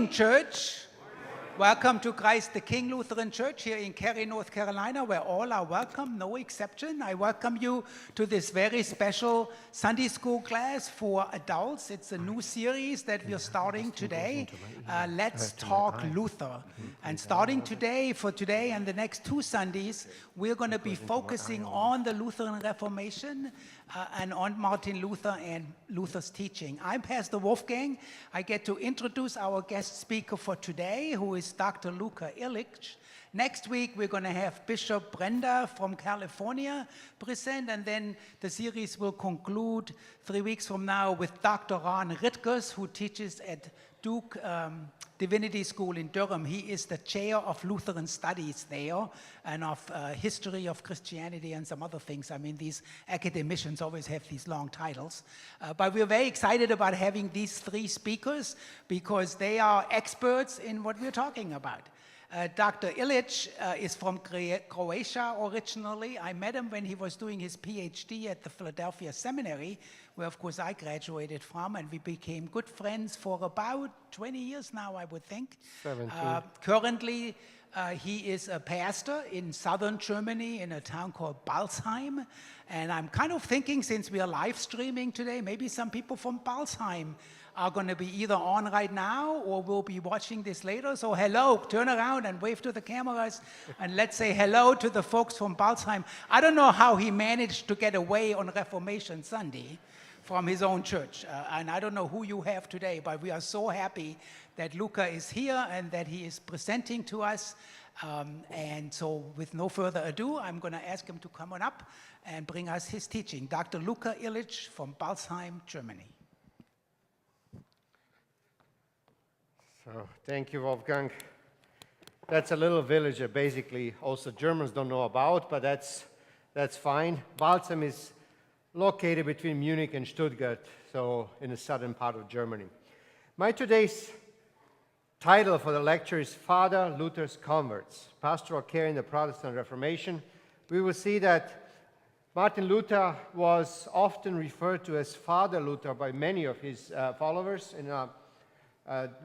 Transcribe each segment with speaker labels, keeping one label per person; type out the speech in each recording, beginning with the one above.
Speaker 1: Church. Welcome to Christ the King Lutheran Church here in Cary, North Carolina, where all are welcome, no exception. I welcome you to this very special Sunday school class for adults. It's a new series that we're starting today. Let's Talk Luther. And starting today, for today and the next two Sundays, we're going to be focusing on the Lutheran Reformation and on Martin Luther and Luther's teaching. I'm Pastor Wolfgang. I get to introduce our guest speaker for today, who is Dr. Luka Ilíc. Next week, we're going to have Bishop Brenda from California present, and then the series will conclude 3 weeks from now with Dr. Ron Ritgers, who teaches at Duke Divinity School in Durham. He is the chair of Lutheran Studies there and of history of Christianity and some other things. I mean, these academicians always have these long titles. But we're very excited about having these three speakers because they are experts in what we're talking about. Dr. Ilíc is from Croatia originally. I met him when he was doing his PhD at the Philadelphia Seminary, where of course I graduated from, and we became good friends for about 20 years now, I would think. 17. Currently, he is a pastor in southern Germany in a town called Balsheim. And I'm kind of thinking, since we are live streaming today, maybe some people from Balsheim are going to be either on right now or will be watching this later. So hello, turn around and wave to the cameras and let's say hello to the folks from Balsheim. I don't know how he managed to get away on Reformation Sunday from his own church. And I don't know who you have today, but we are so happy that Luka is here and that he is presenting to us. And so with no further ado, I'm going to ask him to come on up and bring us his teaching. Dr. Luka Ilíc from Balsheim, Germany.
Speaker 2: So, thank you, Wolfgang. That's a little village that basically also Germans don't know about, but that's fine. Balsheim is located between Munich and Stuttgart, so in the southern part of Germany. My today's title for the lecture is Father Luther's Converts, Pastoral Care in the Protestant Reformation. We will see that Martin Luther was often referred to as Father Luther by many of his followers.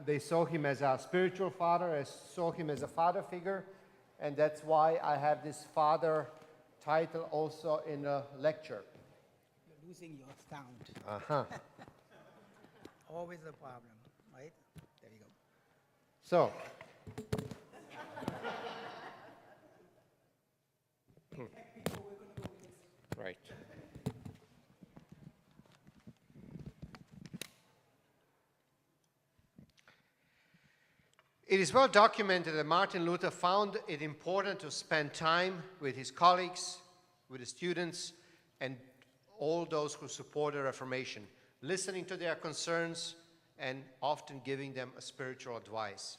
Speaker 2: They saw him as a spiritual father, saw him as a father figure, and that's why I have this father title also in the lecture.
Speaker 1: You're losing your sound.
Speaker 2: Uh-huh.
Speaker 1: Always a problem, right? There you go.
Speaker 2: So, right. It is well documented that Martin Luther found it important to spend time with his colleagues, with the students, and all those who support the Reformation, listening to their concerns and often giving them a spiritual advice.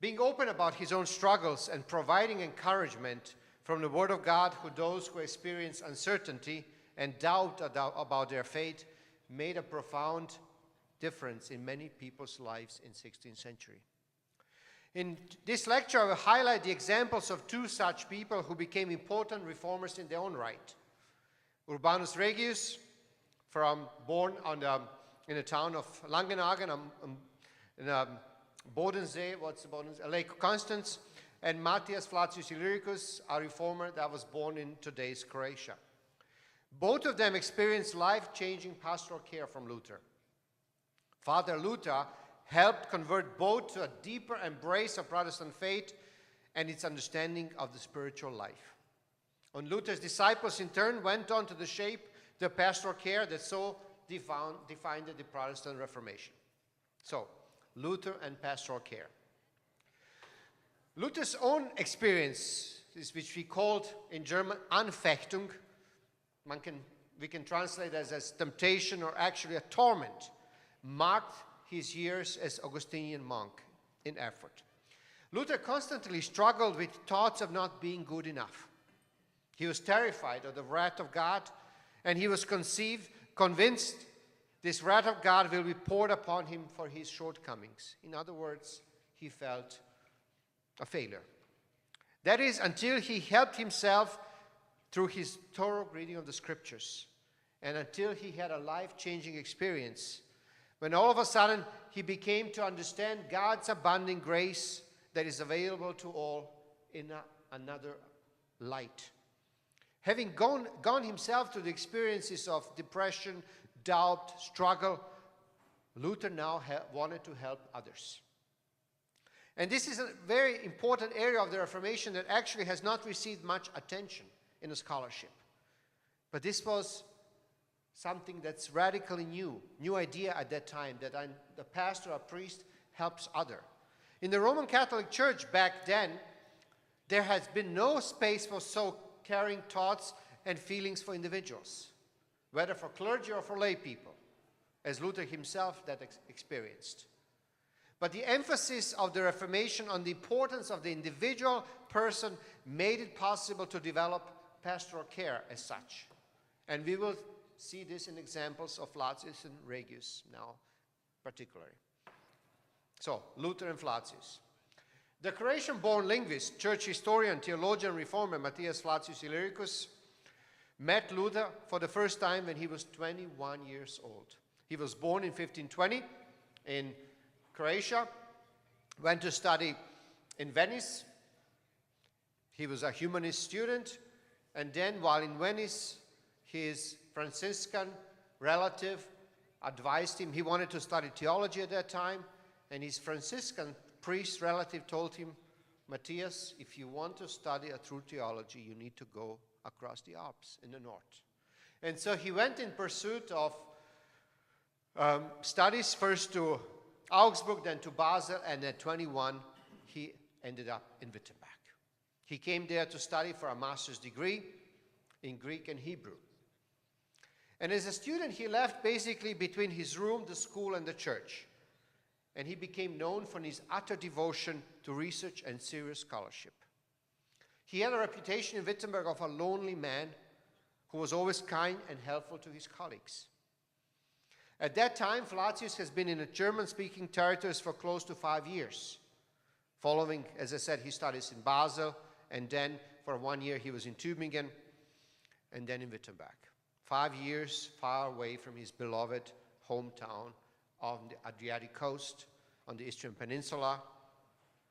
Speaker 2: Being open about his own struggles and providing encouragement from the Word of God to those who experience uncertainty and doubt about their faith made a profound difference in many people's lives in the 16th century. In this lecture, I will highlight the examples of two such people who became important reformers in their own right. Urbanus Regius, born in the town of Langenhagen, in Bodensee, Lake Constance, and Matthias Flacius Illyricus, a reformer that was born in today's Croatia. Both of them experienced life-changing pastoral care from Luther. Father Luther helped convert both to a deeper embrace of Protestant faith and its understanding of the spiritual life. And Luther's disciples, in turn, went on to shape the pastoral care that so defined the Protestant Reformation. So, Luther and pastoral care. Luther's own experience, which we called in German Anfechtung, we can translate as temptation or actually a torment, marked his years as Augustinian monk in Erfurt. Luther constantly struggled with thoughts of not being good enough. He was terrified of the wrath of God, and he was convinced this wrath of God will be poured upon him for his shortcomings. In other words, he felt a failure. That is, until he helped himself through his thorough reading of the scriptures, and until he had a life-changing experience when all of a sudden he became to understand God's abundant grace that is available to all in another light. Having gone himself through the experiences of depression, doubt, struggle, Luther now wanted to help others. And this is a very important area of the Reformation that actually has not received much attention in the scholarship. But this was something that's radically new idea at that time, that the pastor or priest helps other. In the Roman Catholic Church back then, there has been no space for so caring thoughts and feelings for individuals, whether for clergy or for lay people, as Luther himself that experienced. But the emphasis of the Reformation on the importance of the individual person made it possible to develop pastoral care as such. And we will see this in examples of Flacius and Regius now, particularly. So, Luther and Flacius. The Croatian-born linguist, church historian, theologian, reformer Matthias Flacius Illyricus met Luther for the first time when he was 21 years old. He was born in 1520 in Croatia, went to study in Venice. He was a humanist student, and then while in Venice, his Franciscan relative advised him. He wanted to study theology at that time, and his Franciscan priest relative told him, Matthias, if you want to study a true theology, you need to go across the Alps in the north. And so he went in pursuit of studies, first to Augsburg, then to Basel, and at 21, he ended up in Wittenberg. He came there to study for a master's degree in Greek and Hebrew. And as a student, he left basically between his room, the school, and the church. And he became known for his utter devotion to research and serious scholarship. He had a reputation in Wittenberg of a lonely man who was always kind and helpful to his colleagues. At that time, Flacius has been in the German-speaking territories for close to 5 years. Following, as I said, his studies in Basel, and then for 1 year he was in Tübingen, and then in Wittenberg. 5 years far away from his beloved hometown on the Adriatic coast, on the Istrian Peninsula,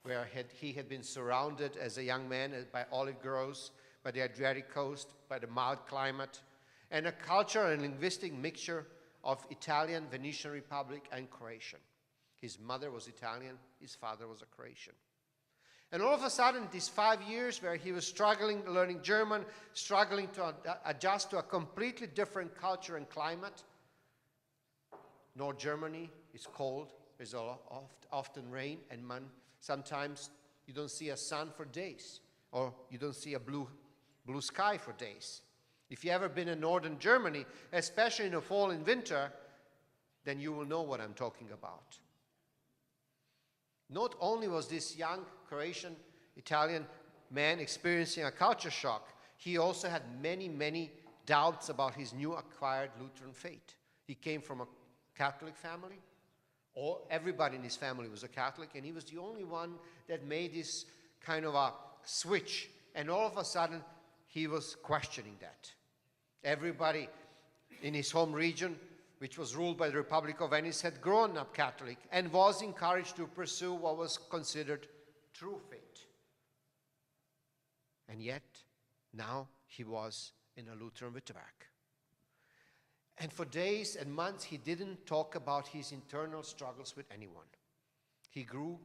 Speaker 2: where he had been surrounded as a young man by olive groves, by the Adriatic coast, by the mild climate, and a cultural and linguistic mixture of Italian, Venetian Republic, and Croatian. His mother was Italian, his father was a Croatian. And all of a sudden, these 5 years where he was struggling, learning German, struggling to adjust to a completely different culture and climate. North Germany is cold, there's often rain, and sometimes you don't see a sun for days, or you don't see a blue sky for days. If you've ever been in northern Germany, especially in the fall and winter, then you will know what I'm talking about. Not only was this young Croatian Italian man experiencing a culture shock, he also had many doubts about his new acquired Lutheran faith. He came from a Catholic family. Everybody in his family was a Catholic, and he was the only one that made this kind of a switch. And all of a sudden, he was questioning that. Everybody in his home region, which was ruled by the Republic of Venice, had grown up Catholic and was encouraged to pursue what was considered true faith. And yet, now he was in a Lutheran Wittenberg. And for days and months, he didn't talk about his internal struggles with anyone. He grew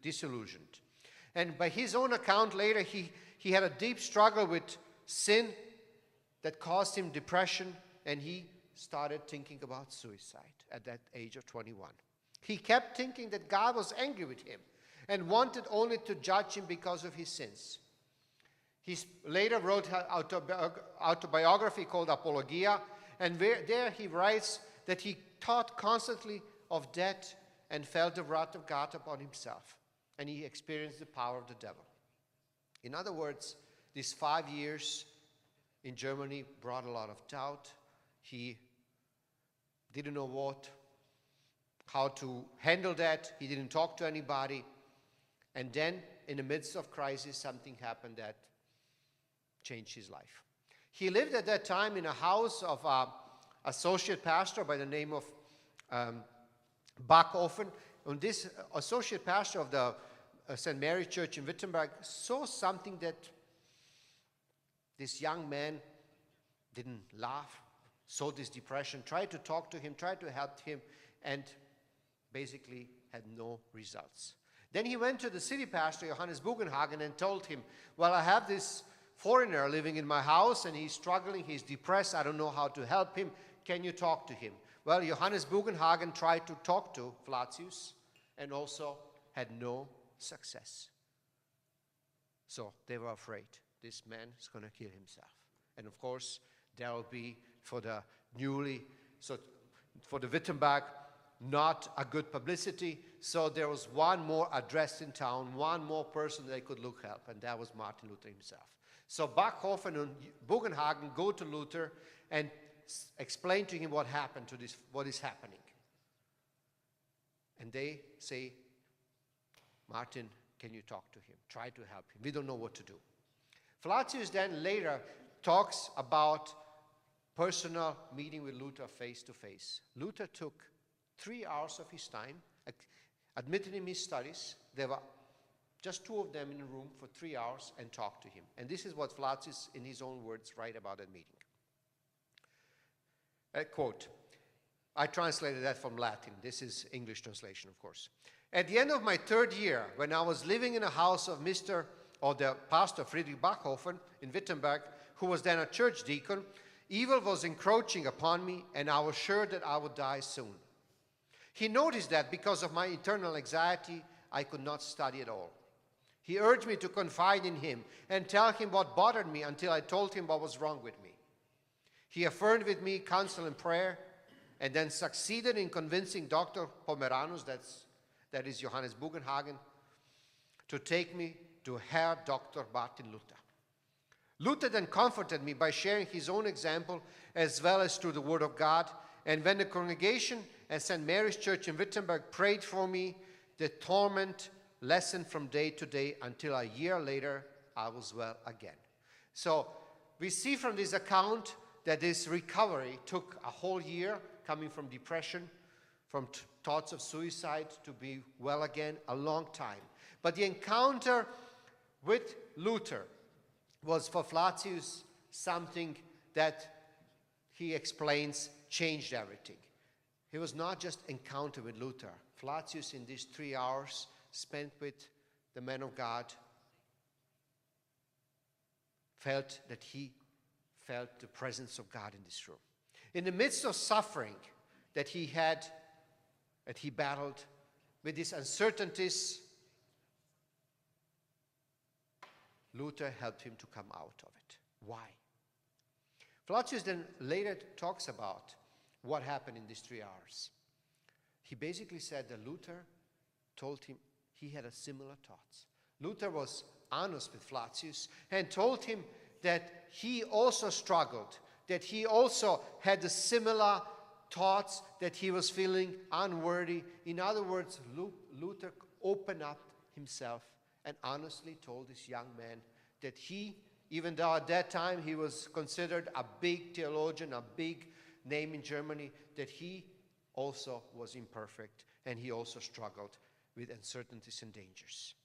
Speaker 2: disillusioned. And by his own account later, he had a deep struggle with sin that caused him depression, and he started thinking about suicide at that age of 21. He kept thinking that God was angry with him and wanted only to judge him because of his sins. He later wrote an autobiography called Apologia, and there he writes that he thought constantly of death and felt the wrath of God upon himself, and he experienced the power of the devil. In other words, these 5 years in Germany brought a lot of doubt. He didn't know how to handle that. He didn't talk to anybody. And then, in the midst of crisis, something happened that changed his life. He lived at that time in a house of an associate pastor by the name of Bachhofen, and this associate pastor of the St. Mary's Church in Wittenberg, saw something that this young man didn't laugh, saw this depression, tried to talk to him, tried to help him, and basically had no results. Then he went to the city pastor, Johannes Bugenhagen, and told him, well, I have this foreigner living in my house, and he's struggling, he's depressed, I don't know how to help him. Can you talk to him? Well, Johannes Bugenhagen tried to talk to Flacius, and also had no success. So they were afraid. This man is going to kill himself. And of course, there will be for the Wittenberg, not a good publicity. So there was one more address in town, one more person they could look help, and that was Martin Luther himself. So Bachhofen and Bugenhagen go to Luther and explain to him what happened to this, what is happening. And they say, Martin, can you talk to him? Try to help him. We don't know what to do. Flacius then later talks about personal meeting with Luther face to face. Luther took 3 hours of his time, admitted him his studies. There were just 2 of them in a room for 3 hours and talked to him. And this is what Flacius, in his own words, write about that meeting. A quote. I translated that from Latin. This is English translation, of course. At the end of my 3rd year, when I was living in a house of the pastor Friedrich Bachhofen in Wittenberg, who was then a church deacon, evil was encroaching upon me, and I was sure that I would die soon. He noticed that because of my internal anxiety, I could not study at all. He urged me to confide in him and tell him what bothered me until I told him what was wrong with me. He affirmed with me counsel and prayer, and then succeeded in convincing Dr. Pomeranus, that is Johannes Bugenhagen, to take me to Herr Dr. Martin Luther. Luther then comforted me by sharing his own example as well as through the Word of God, and when the congregation at St. Mary's Church in Wittenberg prayed for me, the torment lessened from day to day until a year later I was well again. So we see from this account that this recovery took a whole year, coming from depression, from thoughts of suicide to be well again, a long time. But the encounter with Luther was for Flacius something that he explains changed everything. He was not just encounter with Luther. Flacius, in these 3 hours spent with the man of God, felt that he felt the presence of God in this room. In the midst of suffering that he had, that he battled with these uncertainties, Luther helped him to come out of it. Why? Flacius then later talks about what happened in these 3 hours. He basically said that Luther told him he had a similar thoughts. Luther was honest with Flacius and told him that he also struggled, that he also had the similar thoughts, that he was feeling unworthy. In other words, Luther opened up himself and honestly told this young man that he, even though at that time he was considered a big theologian, a big name in Germany, that he also was imperfect and he also struggled with uncertainties and dangers.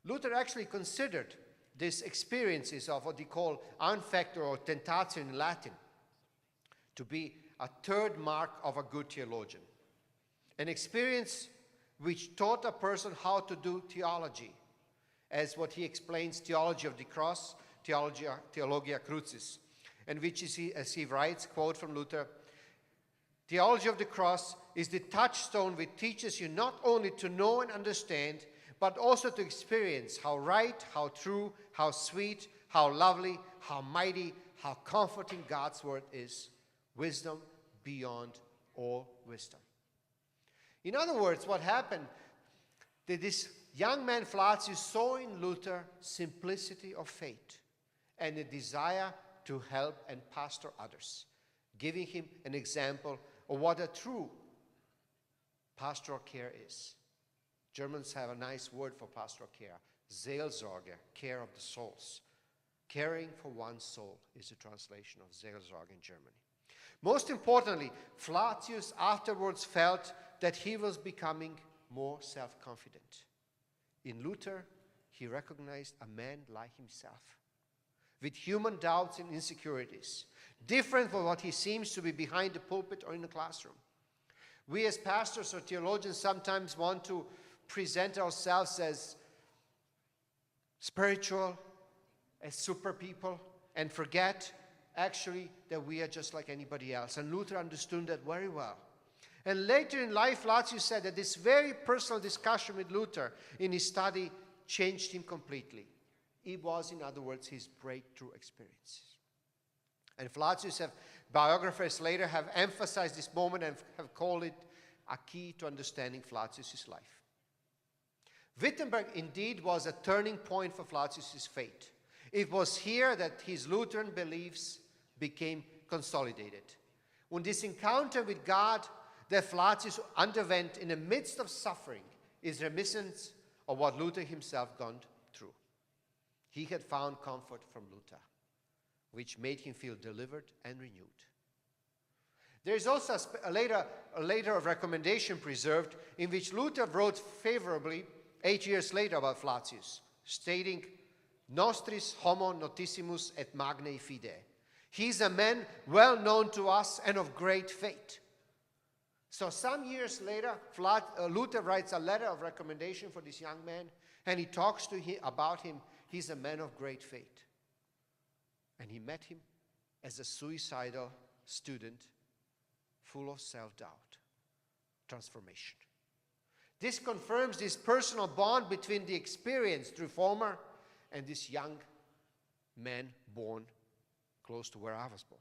Speaker 2: Luther actually considered these experiences of what he called Anfechter or tentatio in Latin to be a 3rd mark of a good theologian. An experience which taught a person how to do theology, as what he explains, theology of the cross, theologia crucis, and which is, as he writes, quote from Luther, theology of the cross is the touchstone which teaches you not only to know and understand, but also to experience how right, how true, how sweet, how lovely, how mighty, how comforting God's word is. Wisdom beyond all wisdom. In other words, what happened, that this young man Flacius saw in Luther simplicity of faith and a desire to help and pastor others, giving him an example of what a true pastoral care is. Germans have a nice word for pastoral care, Seelsorge, care of the souls. Caring for one's soul is the translation of Seelsorge in Germany. Most importantly, Flacius afterwards felt that he was becoming more self-confident. In Luther, he recognized a man like himself, with human doubts and insecurities, different from what he seems to be behind the pulpit or in the classroom. We as pastors or theologians sometimes want to present ourselves as spiritual, as super people, and forget actually that we are just like anybody else. And Luther understood that very well. And later in life, Flacius said that this very personal discussion with Luther in his study changed him completely. It was, in other words, his breakthrough experience. And Flacius, biographers later have emphasized this moment and have called it a key to understanding Flacius' life. Wittenberg indeed was a turning point for Flacius' faith. It was here that his Lutheran beliefs became consolidated. When this encounter with God that Flacius underwent in the midst of suffering is reminiscent of what Luther himself gone through. He had found comfort from Luther, which made him feel delivered and renewed. There is also a letter of recommendation preserved in which Luther wrote favorably 8 years later about Flacius, stating, "Nostris homo notissimus et magnae fide." He is a man well known to us and of great faith. So some years later, Luther writes a letter of recommendation for this young man, and he talks to him about him. He's a man of great faith. And he met him as a suicidal student, full of self-doubt, transformation. This confirms this personal bond between the experienced reformer and this young man born close to where I was born.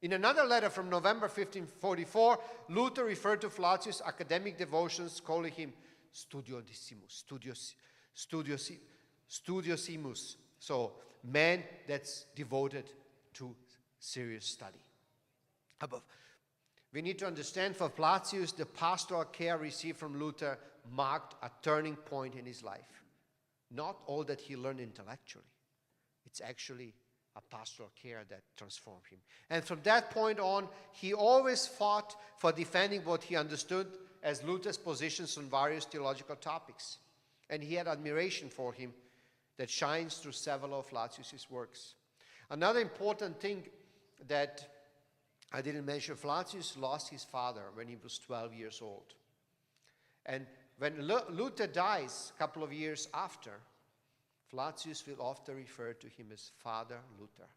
Speaker 2: In another letter from November 1544, Luther referred to Flacius' academic devotions, calling him studiosimus, so man that's devoted to serious study. We need to understand for Flacius, the pastoral care received from Luther marked a turning point in his life. Not all that he learned intellectually. It's actually a pastoral care that transformed him. And from that point on, he always fought for defending what he understood as Luther's positions on various theological topics. And he had admiration for him that shines through several of Flacius' works. Another important thing that I didn't mention, Flacius lost his father when he was 12 years old. And when Luther dies a couple of years after, Flacius will often refer to him as Father Luther.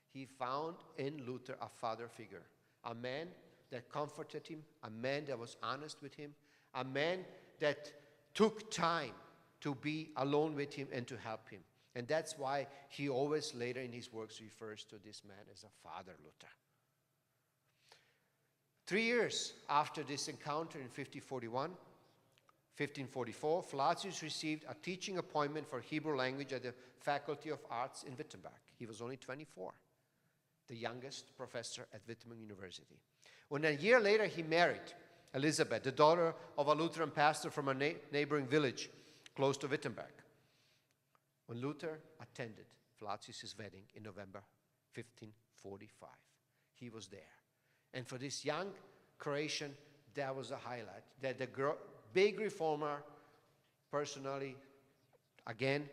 Speaker 2: He found in Luther a father figure, a man that comforted him, a man that was honest with him, a man that took time to be alone with him and to help him. And that's why he always later in his works refers to this man as a Father Luther. 3 years after this encounter in 1544, Flacius received a teaching appointment for Hebrew language at the Faculty of Arts in Wittenberg. He was only 24, the youngest professor at Wittenberg University. When a year later he married Elizabeth, the daughter of a Lutheran pastor from a neighboring village close to Wittenberg. When Luther attended Flacius' wedding in November 1545, he was there. And for this young Croatian, that was a highlight, that the big reformer personally, again,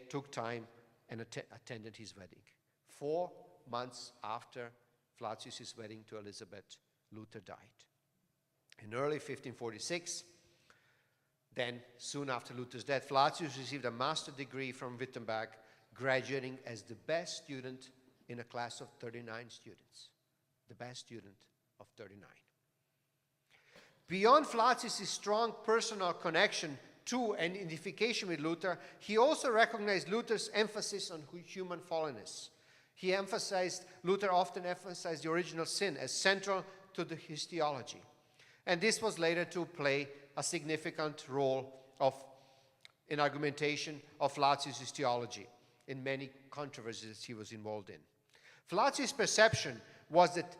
Speaker 2: took time and attended his wedding. 4 months after Flacius' wedding to Elizabeth, Luther died. In early 1546, then soon after Luther's death, Flacius received a master's degree from Wittenberg, graduating as the best student in a class of 39 students. The best student of 39. Beyond Flacius' strong personal connection to and identification with Luther, he also recognized Luther's emphasis on human fallenness. Luther often emphasized the original sin as central to his theology. And this was later to play a significant role in argumentation of Flacius' theology in many controversies he was involved in. Flacius' perception was that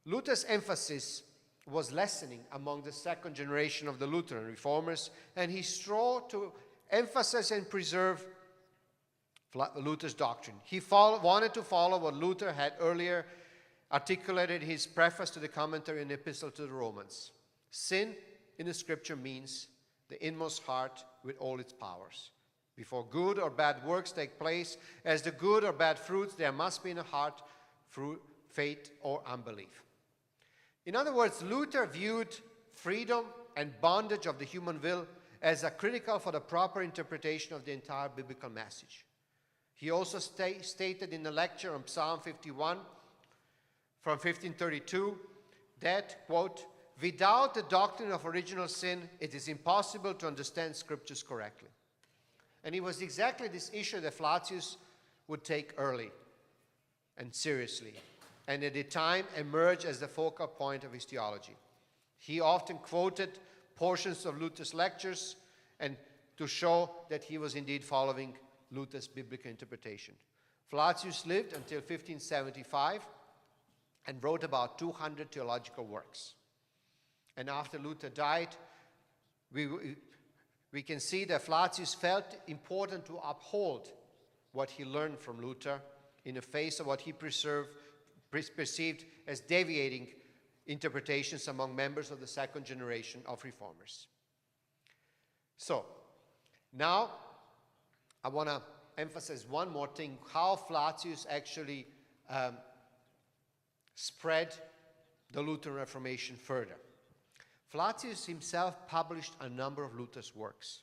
Speaker 2: Luther's emphasis was lessening among the second generation of the Lutheran reformers, and he strove to emphasize and preserve Luther's doctrine. He wanted to follow what Luther had earlier articulated in his preface to the commentary in the Epistle to the Romans. Sin in the scripture means the inmost heart with all its powers. Before good or bad works take place, as the good or bad fruits, there must be in the heart fruit, faith or unbelief. In other words, Luther viewed freedom and bondage of the human will as a critical for the proper interpretation of the entire biblical message. He also stated in a lecture on Psalm 51 from 1532 that, quote, without the doctrine of original sin, it is impossible to understand scriptures correctly. And it was exactly this issue that Flacius would take early and seriously, and at the time emerged as the focal point of his theology. He often quoted portions of Luther's lectures and to show that he was indeed following Luther's biblical interpretation. Flacius lived until 1575 and wrote about 200 theological works. And after Luther died, we can see that Flacius felt important to uphold what he learned from Luther in the face of what he perceived as deviating interpretations among members of the second generation of reformers. So, now I want to emphasize one more thing, how Flacius actually spread the Lutheran Reformation further. Flacius himself published a number of Luther's works.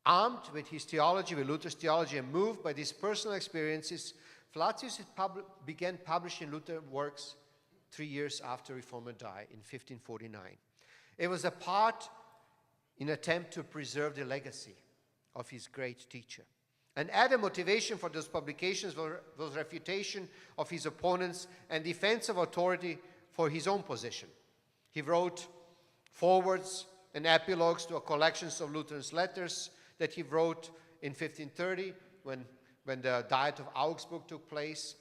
Speaker 2: Armed with his theology, with Luther's theology, and moved by these personal experiences, Flacius began publishing Luther works 3 years after Reformer died in 1549. It was a part in an attempt to preserve the legacy of his great teacher. An added motivation for those publications was refutation of his opponents and defense of authority for his own position. He wrote forwards and epilogues to a collection of Luther's letters that he wrote in 1530 when the Diet of Augsburg took place.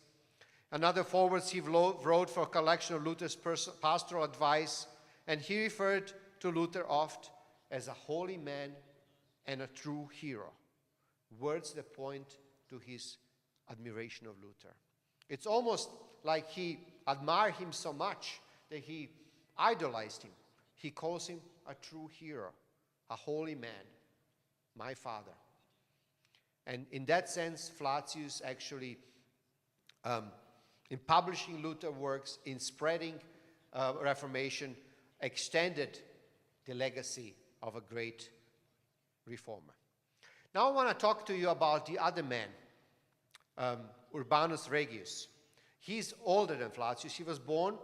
Speaker 2: Another forwards he wrote for a collection of Luther's pastoral advice, and he referred to Luther oft as a holy man and a true hero, words that point to his admiration of Luther. It's almost like he admired him so much that he idolized him. He calls him a true hero, a holy man, my father. And in that sense, Flacius actually, in publishing Luther works, in spreading Reformation, extended the legacy of a great reformer. Now I want to talk to you about the other man, Urbanus Regius. He's older than Flacius. He was born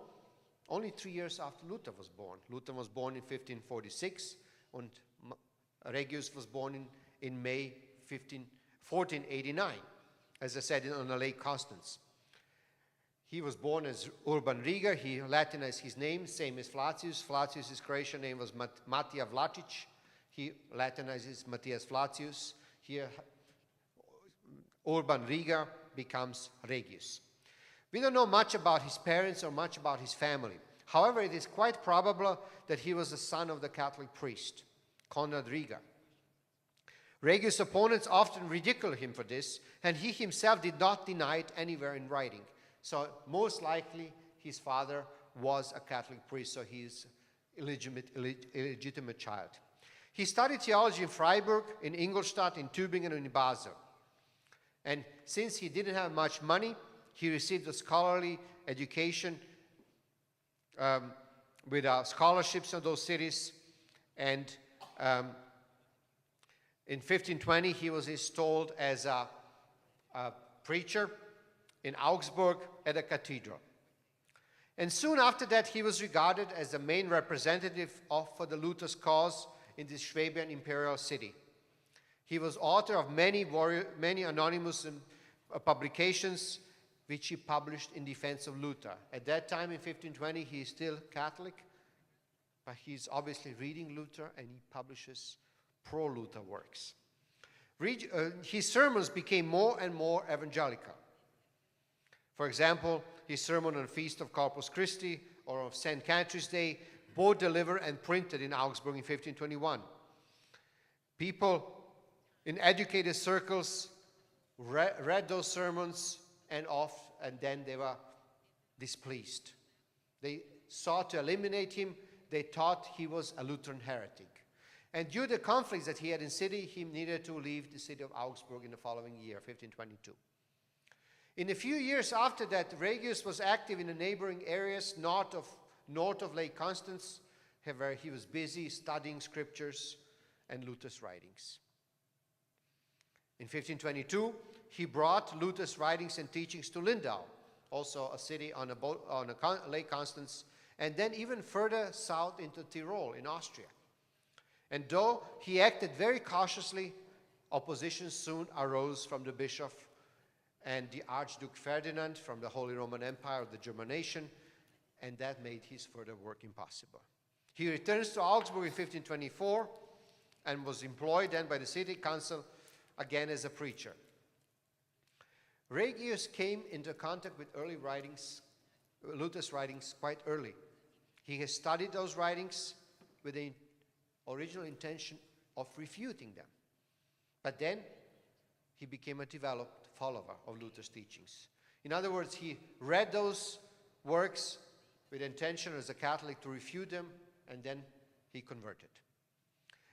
Speaker 2: only 3 years after Luther was born. Luther was born in 1546, and Regius was born in May 1489, as I said, on the Lake Constance. He was born as Urban Riga. He Latinized his name, same as Flacius. Flacius' Croatian name was Matija Vlačić. He Latinizes Matthias Flacius. Here, Urban Riga becomes Regius. We don't know much about his parents or much about his family. However, it is quite probable that he was the son of the Catholic priest, Konrad Riga. Regius' opponents often ridicule him for this, and he himself did not deny it anywhere in writing. So most likely his father was a Catholic priest, so he is illegitimate child. He studied theology in Freiburg, in Ingolstadt, in Tübingen, and in Basel. And since he didn't have much money, he received a scholarly education with scholarships in those cities. And in 1520, he was installed as a preacher in Augsburg at a cathedral. And soon after that, he was regarded as the main representative for the Luther's cause in this Swabian imperial city. He was author of many anonymous publications which he published in defense of Luther. At that time in 1520, he is still Catholic, but he's obviously reading Luther, and he publishes pro-Luther works. His sermons became more and more evangelical. For example, his sermon on the Feast of Corpus Christi or of St. Catherine's Day, both delivered and printed in Augsburg in 1521. People in educated circles read those sermons and then they were displeased. They sought to eliminate him. they thought he was a Lutheran heretic. And due to the conflicts that he had in city, he needed to leave the city of Augsburg in the following year, 1522. In a few years after that, Regius was active in the neighboring areas north of Lake Constance, where he was busy studying scriptures and Luther's writings. In 1522, he brought Luther's writings and teachings to Lindau, also a city on Lake Constance, and then even further south into Tyrol in Austria. And though he acted very cautiously, opposition soon arose from the bishop and the Archduke Ferdinand from the Holy Roman Empire of the German nation, and that made his further work impossible. He returns to Augsburg in 1524 and was employed then by the city council again as a preacher. Regius came into contact with early writings, Luther's writings, quite early. He has studied those writings with the original intention of refuting them. But then he became a devout follower of Luther's teachings. In other words, he read those works with intention as a Catholic to refute them, and then he converted.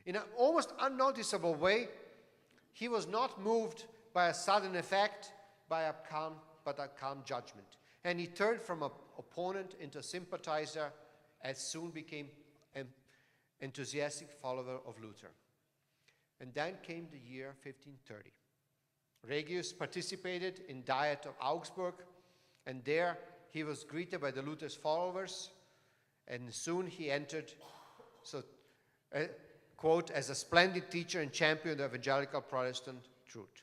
Speaker 2: In an almost unnoticeable way, he was not moved by a sudden effect, but a calm judgment. And he turned from an opponent into a sympathizer and soon became an enthusiastic follower of Luther. And then came the year 1530. Regius participated in Diet of Augsburg, and there he was greeted by the Luther's followers, and soon he entered, quote, as a splendid teacher and champion of evangelical Protestant truth.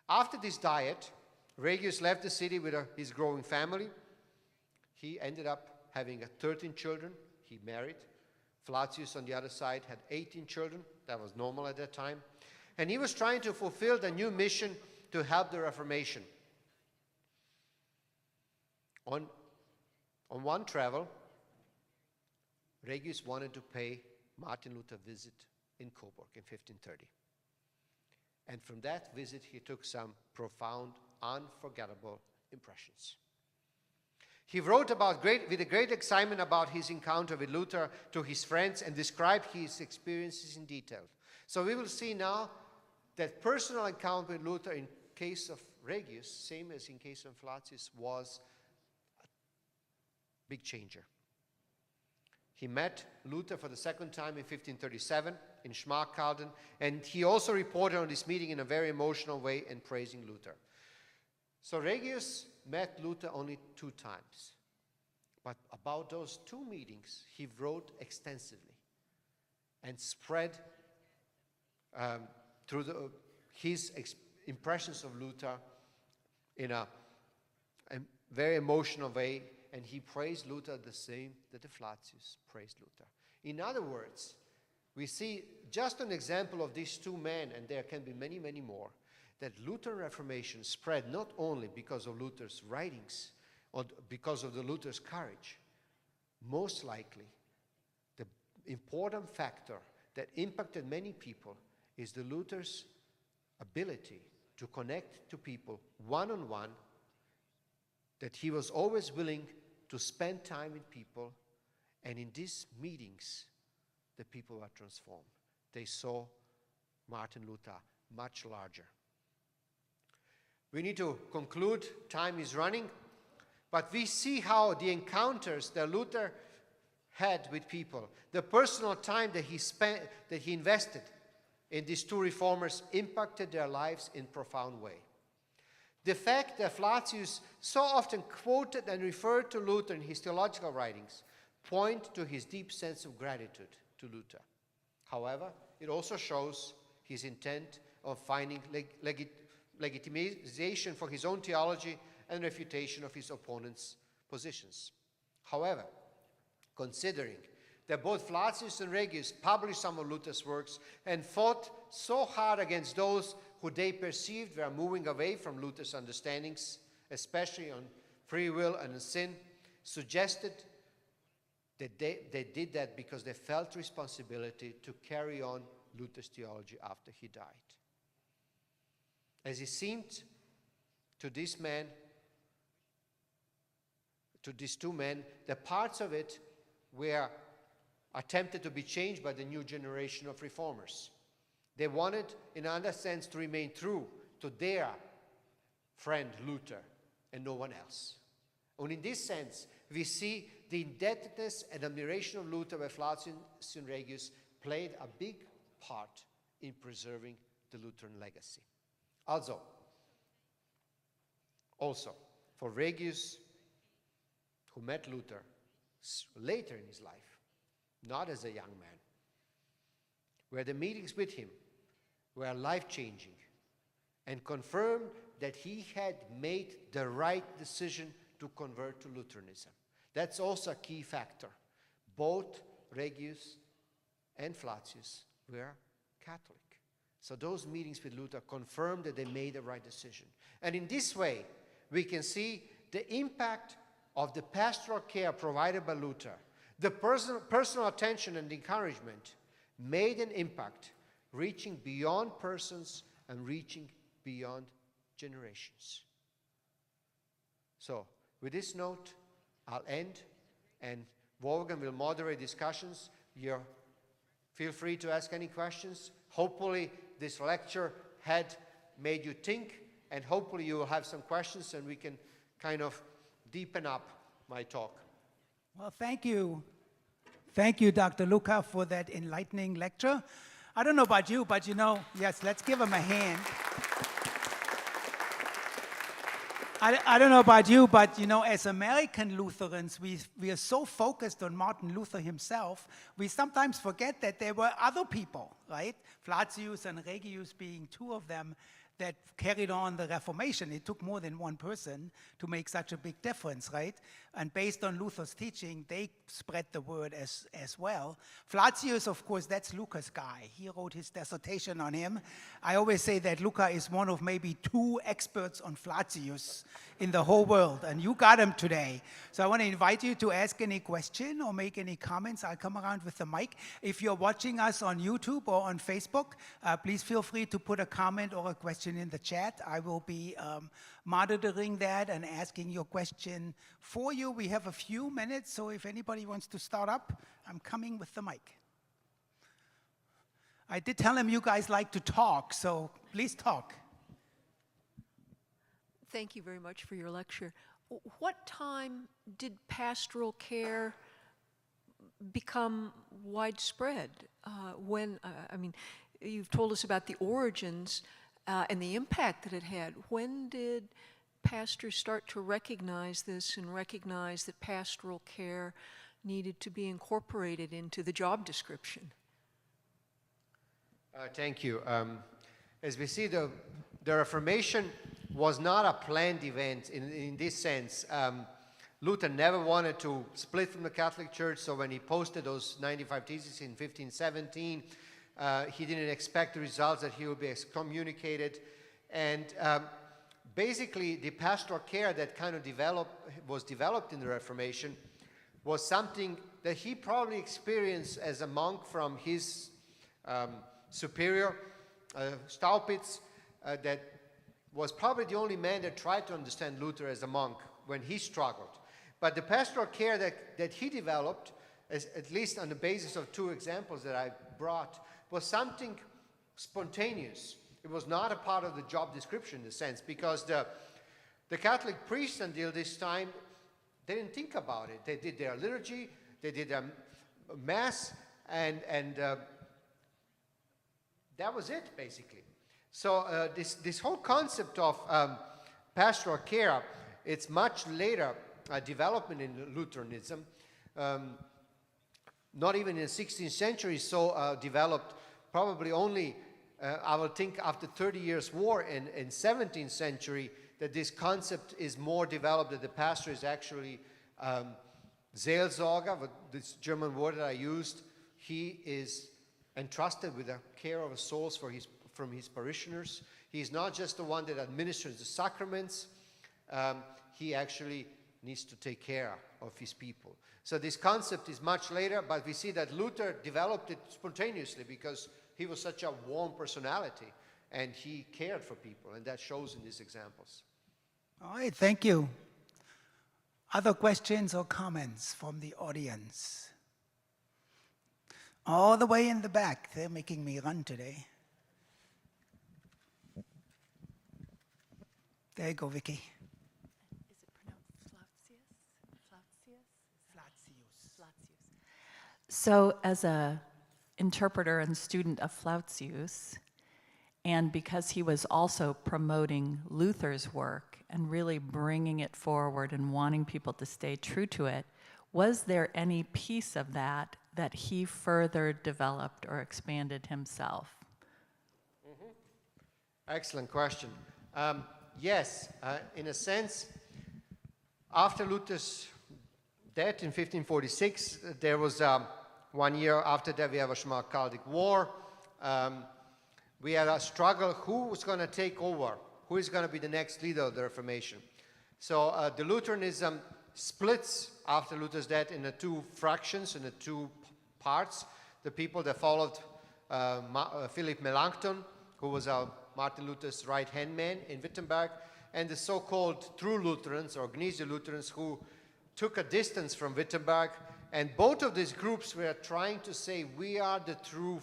Speaker 2: After this Diet, Regius left the city with his growing family. He ended up having 13 children. He married. Flacius, on the other side, had 18 children. That was normal at that time. And he was trying to fulfill the new mission to help the Reformation. On one travel, Regius wanted to pay Martin Luther a visit in Coburg in 1530. And from that visit, he took some profound, unforgettable impressions. He wrote with a great excitement about his encounter with Luther to his friends and described his experiences in detail. So we will see now that personal encounter with Luther in case of Regius, same as in case of Flacius, was a big changer. He met Luther for the second time in 1537 in Schmalkalden, and he also reported on this meeting in a very emotional way and praising Luther. So Regius met Luther only 2 times. But about those 2 meetings, he wrote extensively and spread through his impressions of Luther in a very emotional way, and he praised Luther the same that the Flacius praised Luther. In other words, we see just an example of these 2 men, and there can be many, many more, that Lutheran Reformation spread not only because of Luther's writings or because of the Luther's courage. Most likely, the important factor that impacted many people is the Luther's ability to connect to people one-on-one, that he was always willing to spend time with people, and in these meetings, the people were transformed. They saw Martin Luther much larger. We need to conclude. Time is running. But we see how the encounters that Luther had with people, the personal time that he invested in these 2 reformers, impacted their lives in a profound way. The fact that Flacius so often quoted and referred to Luther in his theological writings point to his deep sense of gratitude to Luther. However, it also shows his intent of finding legitimization for his own theology and refutation of his opponents' positions. However, considering that both Flacius and Regius published some of Luther's works and fought so hard against those who they perceived were moving away from Luther's understandings, especially on free will and sin, suggested that they did that because they felt responsibility to carry on Luther's theology after he died. As it seemed to these 2 men, the parts of it where attempted to be changed by the new generation of reformers. They wanted, in another sense, to remain true to their friend Luther and no one else. And in this sense, we see the indebtedness and admiration of Luther by Flacius and Regius played a big part in preserving the Lutheran legacy. Also, for Regius, who met Luther later in his life, not as a young man, where the meetings with him were life-changing and confirmed that he had made the right decision to convert to Lutheranism. That's also a key factor. Both Regius and Flacius were Catholic. So those meetings with Luther confirmed that they made the right decision. And in this way, we can see the impact of the pastoral care provided by Luther. The personal attention and encouragement made an impact, reaching beyond persons and reaching beyond generations. So, with this note, I'll end, and Wolfgang will moderate discussions. You feel free to ask any questions. Hopefully, this lecture had made you think, and hopefully you will have some questions, and we can kind of deepen up my talk.
Speaker 1: Well, thank you. Thank you, Dr. Luka, for that enlightening lecture. I don't know about you, but yes, let's give him a hand. I don't know about you, but as American Lutherans, we are so focused on Martin Luther himself, we sometimes forget that there were other people, right? Flacius and Regius being two of them that carried on the Reformation. It took more than one person to make such a big difference, right? And based on Luther's teaching, they spread the word as well. Flacius, of course, that's Luka's guy. He wrote his dissertation on him. I always say that Luka is one of maybe 2 experts on Flacius in the whole world, and you got him today. So I want to invite you to ask any question or make any comments. I'll come around with the mic. If you're watching us on YouTube or on Facebook, please feel free to put a comment or a question in the chat. I will be monitoring that and asking your question for you. We have a few minutes, so if anybody wants to start up, I'm coming with the mic. I did tell him you guys like to talk, so please talk.
Speaker 3: Thank you very much for your lecture. What time did pastoral care become widespread? You've told us about the origins and the impact that it had. When did pastors start to recognize this and recognize that pastoral care needed to be incorporated into the job description?
Speaker 2: Thank you. As we see, the Reformation was not a planned event in this sense. Luther never wanted to split from the Catholic Church, so when he posted those 95 Theses in 1517, he didn't expect the results that he would be excommunicated. And basically, the pastoral care that kind of was developed in the Reformation was something that he probably experienced as a monk from his superior, Staupitz, that was probably the only man that tried to understand Luther as a monk when he struggled. But the pastoral care that he developed, at least on the basis of 2 examples that I brought, was something spontaneous. It was not a part of the job description in a sense, because the Catholic priests until this time, they didn't think about it. They did their liturgy, they did their mass, and that was it, basically. So this whole concept of pastoral care, it's much later development in Lutheranism. Not even in the 16th century, so developed probably only, I would think, after 30 years war in 17th century, that this concept is more developed, that the pastor is actually Seelsorger, this German word that I used. He is entrusted with the care of souls from his parishioners. He's not just the one that administers the sacraments. He actually needs to take care of his people. So this concept is much later, but we see that Luther developed it spontaneously because he was such a warm personality and he cared for people, and that shows in these examples.
Speaker 1: All right, thank you. Other questions or comments from the audience? All the way in the back. They're making me run today. There you go, Vicky.
Speaker 4: Is it pronounced Flautius? So, as a interpreter and student of Flautius, and because he was also promoting Luther's work and really bringing it forward and wanting people to stay true to it, was there any piece of that that he further developed or expanded himself?
Speaker 2: Excellent question. Yes, in a sense, after Luther's death in 1546, there was 1 year after that we have a Schmalkaldic War. We had a struggle, who was going to take over? Who is going to be the next leader of the Reformation? So the Lutheranism splits after Luther's death into two fractions, into two parts. The people that followed Philip Melanchthon, who was Martin Luther's right-hand man in Wittenberg, and the so-called true Lutherans, or Gnesian Lutherans, who took a distance from Wittenberg. And both of these groups were trying to say, we are the true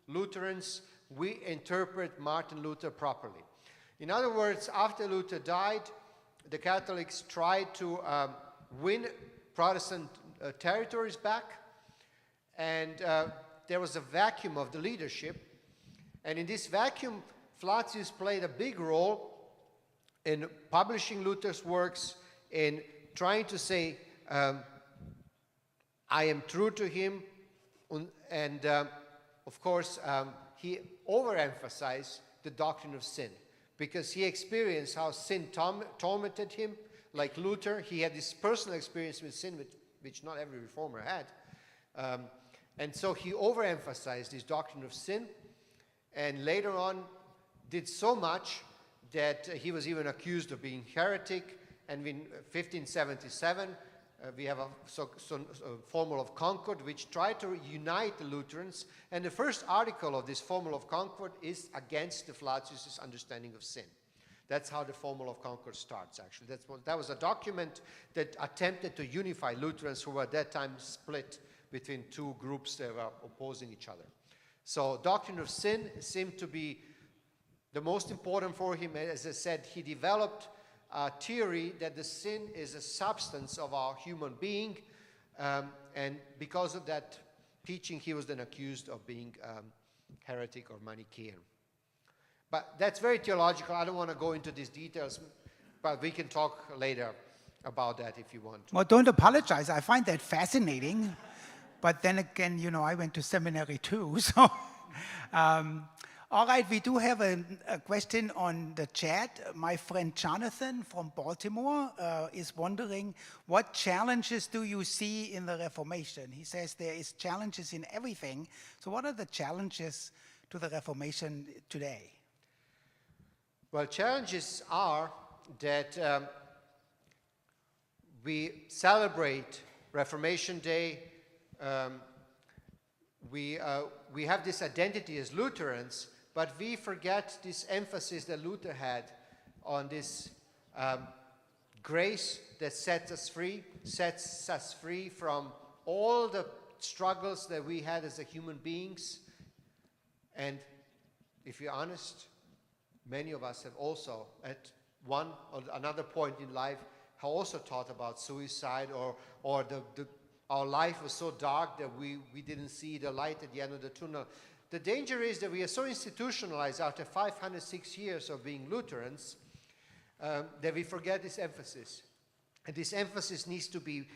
Speaker 2: Lutherans, we interpret Martin Luther properly. In other words, after Luther died, the Catholics tried to win Protestant territories back, and there was a vacuum of the leadership. And in this vacuum, Flautius played a big role in publishing Luther's works, in trying to say, I am true to him, and of course, he overemphasized the doctrine of sin, because he experienced how sin tormented him. Like Luther, he had this personal experience with sin, which not every reformer had. And so he overemphasized this doctrine of sin, and later on did so much that he was even accused of being heretic. And in 1577, we have a Formula of Concord, which tried to unite the Lutherans. And the first article of this Formula of Concord is against the Flautius' understanding of sin. That's how the Formula of Concord starts, actually. That was a document that attempted to unify Lutherans who were at that time split between two groups that were opposing each other. So doctrine of sin seemed to be the most important for him. As I said, he developed a theory that the sin is a substance of our human being, and because of that teaching, he was then accused of being heretic or Manichaean. But that's very theological. I don't want to go into these details, but we can talk later about that if you want to.
Speaker 1: Well, don't apologize. I find that fascinating. But then again, you know, I went to seminary too. So, all right, we do have a question on the chat. My friend Jonathan from Baltimore is wondering, what challenges do you see in the Reformation? He says there is challenges in everything. So what are the challenges to the Reformation today?
Speaker 2: Well, challenges are that we celebrate Reformation Day. We have this identity as Lutherans, but we forget this emphasis that Luther had on this grace that sets us free from all the struggles that we had as human beings. And if you're honest, many of us have also, at one or another point in life, have also thought about suicide, or our life was so dark that we didn't see the light at the end of the tunnel. The danger is that we are so institutionalized after 506 years of being Lutherans that we forget this emphasis. And this emphasis needs to be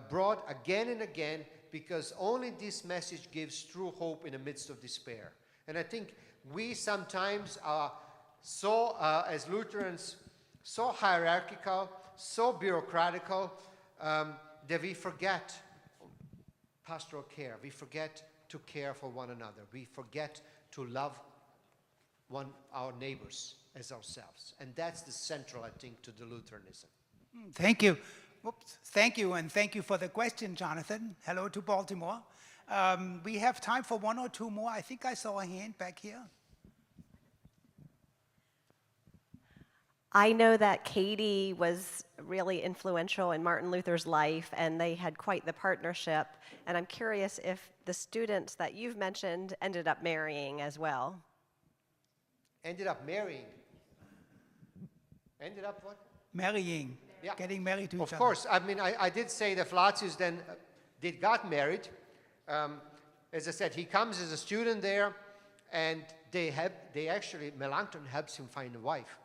Speaker 2: brought again and again, because only this message gives true hope in the midst of despair. And I think we sometimes are so, as Lutherans, so hierarchical, so bureaucratical, that we forget pastoral care. We forget to care for one another. We forget to love our neighbors as ourselves. And that's the central, I think, to the Lutheranism.
Speaker 1: Thank you. Oops. Thank you, and thank you for the question, Jonathan. Hello to Baltimore. We have time for one or two more. I think I saw a hand back here.
Speaker 5: I know that Katie was really influential in Martin Luther's life, and they had quite the partnership. And I'm curious if the students that you've mentioned ended up marrying as well.
Speaker 2: Ended up marrying. Ended up what?
Speaker 1: Marrying.
Speaker 2: Yeah.
Speaker 1: Getting married to each other.
Speaker 2: Of course. I mean, I did say that Flacius then got married. As I said, he comes as a student there, and Melanchthon helps him find a wife.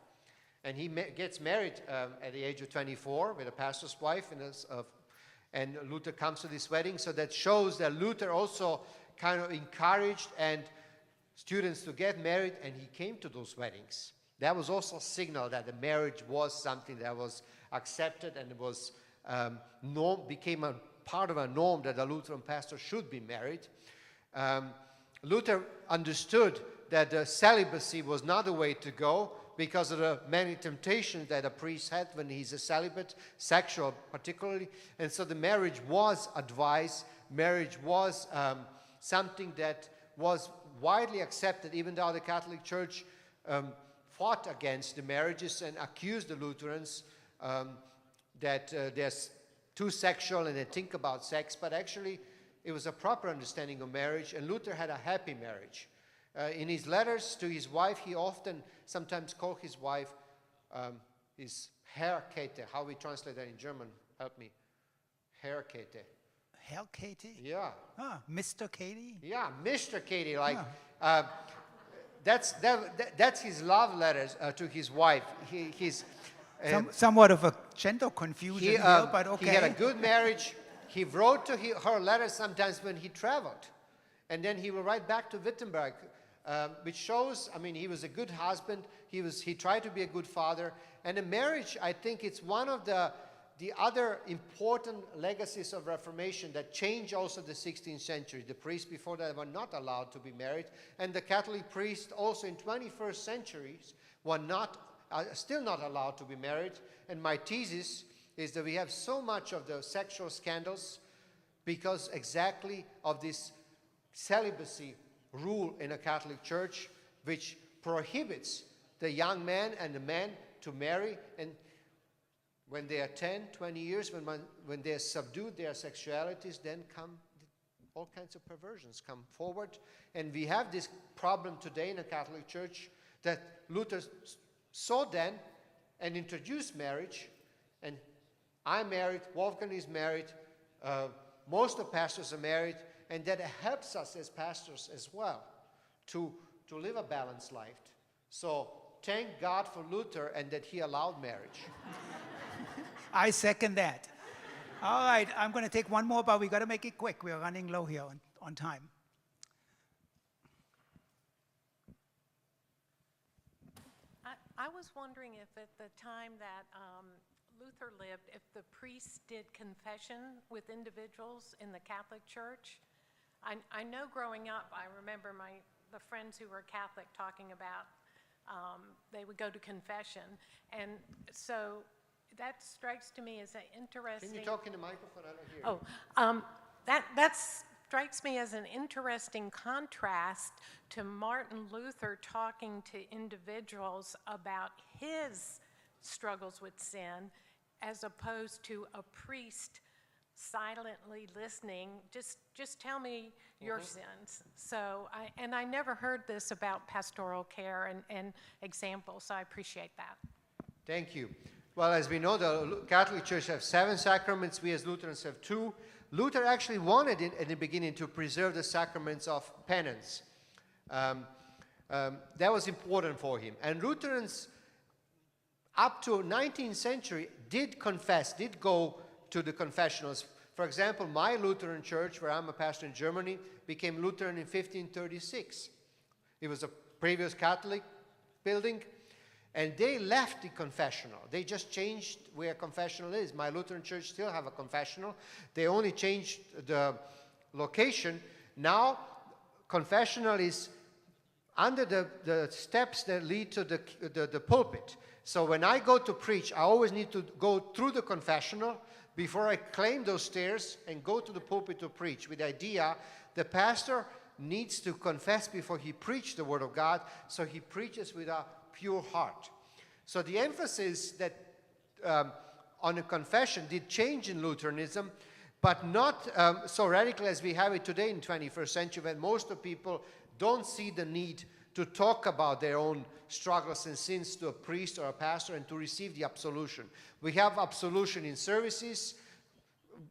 Speaker 2: And he gets married at the age of 24 with a pastor's wife, and Luther comes to this wedding. So that shows that Luther also kind of encouraged and students to get married, and he came to those weddings. That was also a signal that the marriage was something that was accepted, and it was became a part of a norm that a Lutheran pastor should be married. Luther understood that celibacy was not the way to go, because of the many temptations that a priest had when he's a celibate, sexual particularly. And so the marriage was advised. Marriage was something that was widely accepted, even though the Catholic Church fought against the marriages and accused the Lutherans that they're too sexual and they think about sex. But actually, it was a proper understanding of marriage, and Luther had a happy marriage. In his letters to his wife, he often sometimes called his wife his Herr Käthe. How we translate that in German? Help me. Herr Käthe.
Speaker 1: Herr Katie?
Speaker 2: Yeah.
Speaker 1: Ah, Mr. Katie?
Speaker 2: Yeah, Mr. Cary. Like, that's his love letters to his wife.
Speaker 1: Somewhat of a gender confusion here, but okay.
Speaker 2: He had a good marriage. He wrote to her letters sometimes when he traveled. And then he will write back to Wittenberg, which shows, I mean, he was a good husband. He tried to be a good father. And a marriage, I think it's one of the other important legacies of Reformation that changed also the 16th century. The priests before that were not allowed to be married. And the Catholic priests also in 21st centuries were still not allowed to be married. And my thesis is that we have so much of the sexual scandals because exactly of this celibacy rule in a Catholic Church, which prohibits the young man and the man to marry, and when they are 10, 20 years, when they are subdued their sexualities, then come all kinds of perversions come forward. And we have this problem today in the Catholic Church that Luther saw then and introduced marriage, and I'm married, Wolfgang is married, most of the pastors are married, and that helps us as pastors as well to live a balanced life. So thank God for Luther and that he allowed marriage.
Speaker 1: I second that. All right, I'm going to take one more, but we got to make it quick. We're running low here on time.
Speaker 6: I was wondering if at the time that Luther lived, if the priests did confession with individuals in the Catholic Church. I know growing up, I remember the friends who were Catholic talking about they would go to confession. And so that strikes to me as an interesting...
Speaker 2: Can you talk in the microphone? I don't hear
Speaker 6: you. That strikes me as an interesting contrast to Martin Luther talking to individuals about his struggles with sin, as opposed to a priest silently listening, just tell me your sins. So, I never heard this about pastoral care and examples, so I appreciate that.
Speaker 2: Thank you. Well, as we know, the Catholic Church has 7 sacraments. We as Lutherans have 2. Luther actually wanted in the beginning to preserve the sacraments of penance. That was important for him. And Lutherans, up to 19th century, did confess, did go to the confessionals. For example, my Lutheran church, where I'm a pastor in Germany, became Lutheran in 1536. It was a previous Catholic building, and they left the confessional. They just changed where confessional is. My Lutheran church still have a confessional. They only changed the location. Now, confessional is under the steps that lead to the pulpit. So when I go to preach, I always need to go through the confessional before I climb those stairs and go to the pulpit to preach, with the idea the pastor needs to confess before he preaches the Word of God, so he preaches with a pure heart. So the emphasis that on a confession did change in Lutheranism, but not so radical as we have it today in 21st century, when most of people don't see the need to talk about their own struggles and sins to a priest or a pastor and to receive the absolution. We have absolution in services,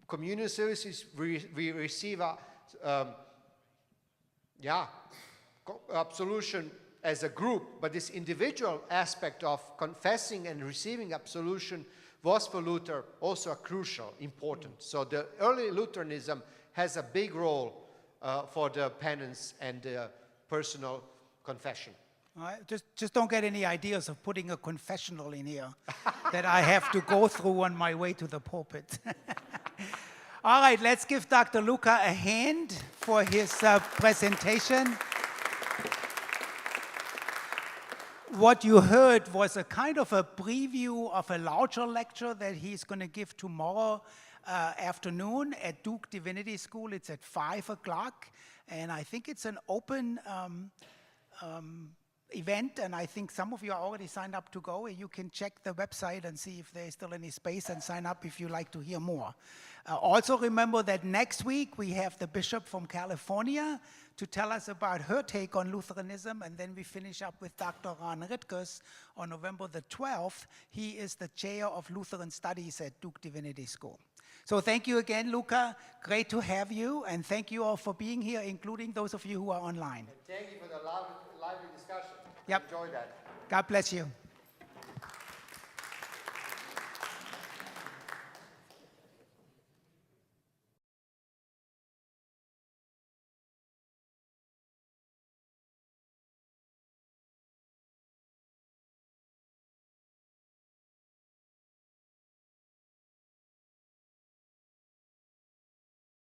Speaker 2: communion services. We receive absolution as a group, but this individual aspect of confessing and receiving absolution was for Luther also a crucial, important. So the early Lutheranism has a big role for the penance and the personal confession.
Speaker 1: All right, just don't get any ideas of putting a confessional in here that I have to go through on my way to the pulpit. All right, let's give Dr. Luka a hand for his presentation. What you heard was a kind of a preview of a larger lecture that he's going to give tomorrow afternoon at Duke Divinity School. It's at 5 o'clock, and I think it's an open event, and I think some of you are already signed up to go. You can check the website and see if there's still any space and sign up if you like to hear more. Also remember that next week we have the bishop from California to tell us about her take on Lutheranism, and then we finish up with Dr. Ron Rittgers on November the 12th. He is the chair of Lutheran Studies at Duke Divinity School. So thank you again, Luka. Great to have you, and thank you all for being here, including those of you who are online.
Speaker 2: And thank you for the lively discussion.
Speaker 1: Yep.
Speaker 2: Enjoy that.
Speaker 1: God bless you.